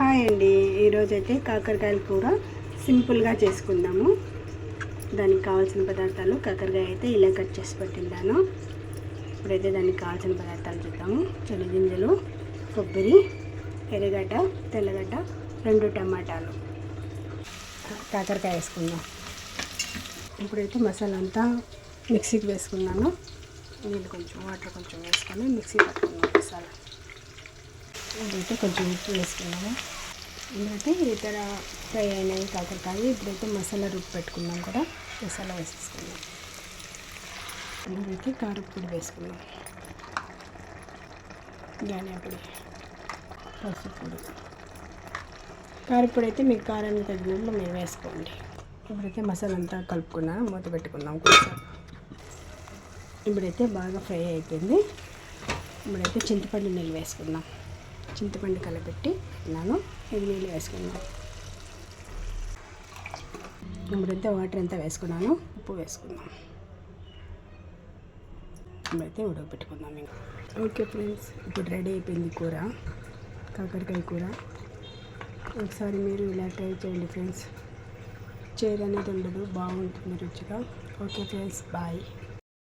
Hi అండి, ఈరోజైతే కాకరకాయల కూర సింపుల్గా చేసుకుందాము. దానికి కావాల్సిన పదార్థాలు, కాకరకాయ అయితే ఇలా కట్ చేసి పెట్టిందాను. ఇప్పుడైతే దానికి కావాల్సిన పదార్థాలు చూద్దాము. చెనిగింజలు, కొబ్బరి, ఎర్రగడ్డ, తెల్లగడ్డ, 2 టమాటాలు, కాకరకాయ వేసుకుందాం. ఇప్పుడైతే మసాలా అంతా మిక్సీకి వేసుకున్నాను. నీళ్ళు కొంచెం, వాటర్ కొంచెం వేసుకొని మిక్సీ పట్టుకున్నాం మసాలా. ఇదైతే కొంచెం ఉప్పు వేసుకున్నాము. ఎందుకంటే ఇతర ఫ్రై అయినాయి కాకరకాయ. ఇప్పుడైతే మసాలా రుబ్బు పెట్టుకున్నాం కూడా, మసాలా వేసేసుకున్నాం. ఇప్పుడైతే కారపొడి వేసుకున్నాం, ధనియా పొడి, పసుపు పొడి. కారపొడి అయితే మీకు కారానికి తగినట్లు మీరు వేసుకోండి. ఇప్పుడైతే మసాలా అంతా కలుపుకున్నాను, మూత పెట్టుకున్నాం కొంచెం. ఇప్పుడైతే బాగా ఫ్రై అయిపోయింది. ఇప్పుడైతే చింతపండు నీళ్ళు వేసుకున్నాం. చింతపండు కలపెట్టి ఉన్నాను, ఇది నీళ్ళు వేసుకున్నాను. ఇప్పుడైతే వాటర్ అంతా వేసుకున్నాను, ఉప్పు వేసుకున్నాం. ఇప్పుడైతే ఉడకపెట్టుకుందాం. ఇంకా ఓకే ఫ్రెండ్స్, ఇప్పుడు రెడీ అయిపోయింది కూర, కాకరకాయ కూర. ఒకసారి మీరు ఇలా ట్రై చేయండి ఫ్రెండ్స్. చేదు అనేది ఉండదు, బాగుంటుంది రుచిగా. Okay friends, bye.